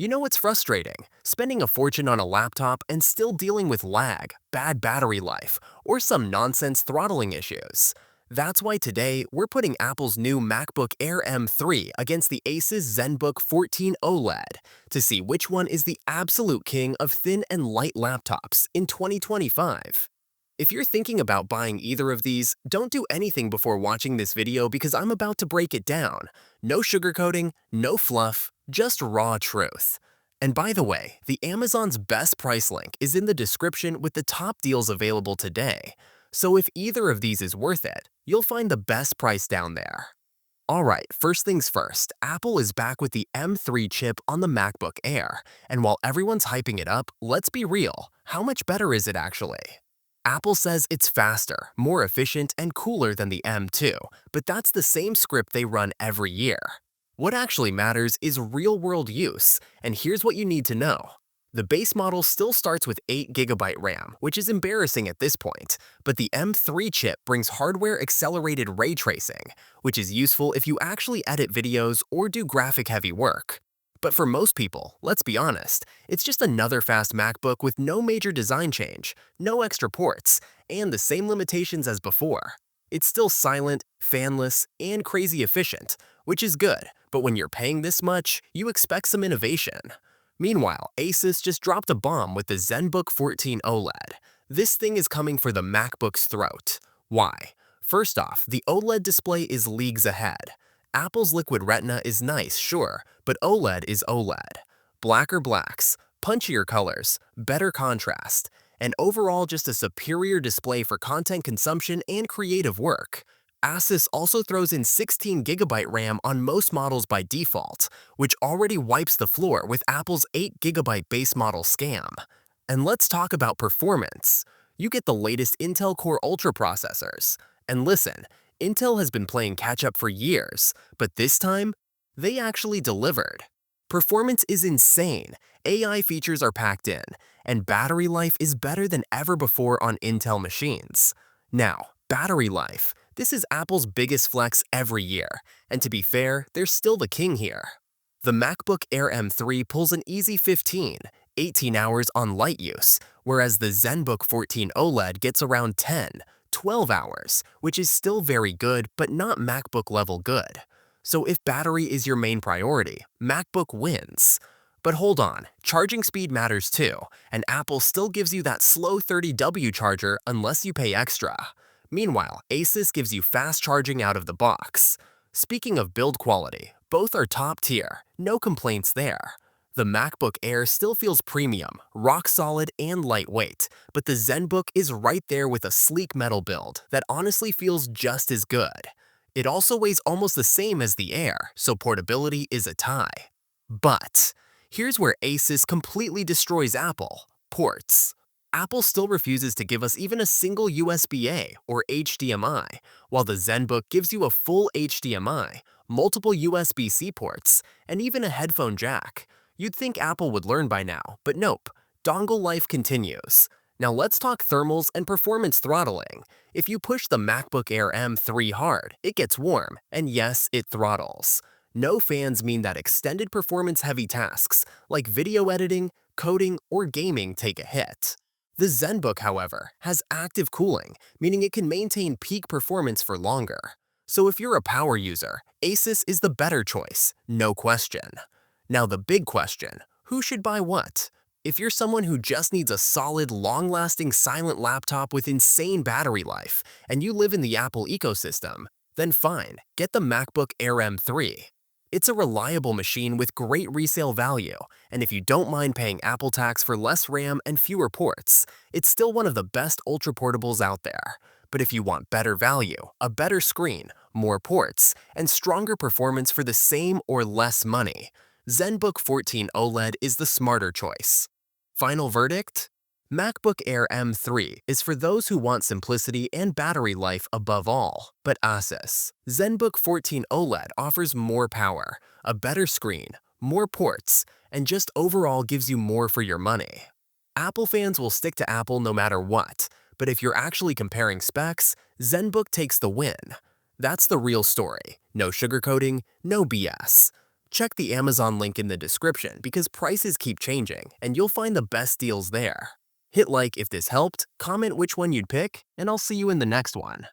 You know what's frustrating? Spending a fortune on a laptop and still dealing with lag, bad battery life, or some nonsense throttling issues. That's why today we're putting Apple's new MacBook Air M3 against the ASUS Zenbook 14 OLED to see which one is the absolute king of thin and light laptops in 2025. If you're thinking about buying either of these, don't do anything before watching this video because I'm about to break it down. No sugarcoating, no fluff, just raw truth. And by the way, the Amazon's best price link is in the description with the top deals available today. So if either of these is worth it, you'll find the best price down there. Alright, first things first, Apple is back with the M3 chip on the MacBook Air, and while everyone's hyping it up, let's be real, how much better is it actually? Apple says it's faster, more efficient, and cooler than the M2, but that's the same script they run every year. What actually matters is real-world use, and here's what you need to know. The base model still starts with 8GB RAM, which is embarrassing at this point, but the M3 chip brings hardware-accelerated ray tracing, which is useful if you actually edit videos or do graphic-heavy work. But for most people, let's be honest, it's just another fast MacBook with no major design change, no extra ports, and the same limitations as before. It's still silent, fanless, and crazy efficient, which is good, but when you're paying this much, you expect some innovation. Meanwhile, ASUS just dropped a bomb with the Zenbook 14 OLED. This thing is coming for the MacBook's throat. Why? First off, the OLED display is leagues ahead. Apple's Liquid Retina is nice, sure, but OLED is OLED. Blacker blacks, punchier colors, better contrast, and overall just a superior display for content consumption and creative work. ASUS also throws in 16GB RAM on most models by default, which already wipes the floor with Apple's 8GB base model scam. And let's talk about performance. You get the latest Intel Core Ultra processors. And listen, Intel has been playing catch-up for years, but this time, they actually delivered. Performance is insane, AI features are packed in, and battery life is better than ever before on Intel machines. Now, battery life. This is Apple's biggest flex every year, and to be fair, they're still the king here. The MacBook Air M3 pulls an easy 18 hours on light use, whereas the Zenbook 14 OLED gets around 12 hours, which is still very good, but not MacBook level good. So if battery is your main priority, MacBook wins. But hold on, charging speed matters too, and Apple still gives you that slow 30W charger unless you pay extra. Meanwhile, ASUS gives you fast charging out of the box. Speaking of build quality, both are top tier, no complaints there. The MacBook Air still feels premium, rock solid, and lightweight, but the Zenbook is right there with a sleek metal build that honestly feels just as good. It also weighs almost the same as the Air, so portability is a tie. But here's where ASUS completely destroys Apple: ports. Apple still refuses to give us even a single USB-A or HDMI, while the Zenbook gives you a full HDMI, multiple USB-C ports, and even a headphone jack. You'd think Apple would learn by now, but nope, dongle life continues. Now let's talk thermals and performance throttling. If you push the MacBook Air M3 hard, it gets warm, and yes, it throttles. No fans mean that extended performance-heavy tasks, like video editing, coding, or gaming take a hit. The Zenbook, however, has active cooling, meaning it can maintain peak performance for longer. So if you're a power user, ASUS is the better choice, no question. Now the big question, who should buy what? If you're someone who just needs a solid, long-lasting silent laptop with insane battery life, and you live in the Apple ecosystem, then fine, get the MacBook Air M3. It's a reliable machine with great resale value, and if you don't mind paying Apple tax for less RAM and fewer ports, it's still one of the best ultra-portables out there. But if you want better value, a better screen, more ports, and stronger performance for the same or less money, Zenbook 14 OLED is the smarter choice. Final verdict? MacBook Air M3 is for those who want simplicity and battery life above all, but ASUS. Zenbook 14 OLED offers more power, a better screen, more ports, and just overall gives you more for your money. Apple fans will stick to Apple no matter what, but if you're actually comparing specs, Zenbook takes the win. That's the real story. No sugarcoating, no BS. Check the Amazon link in the description because prices keep changing and you'll find the best deals there. Hit like if this helped, comment which one you'd pick, and I'll see you in the next one.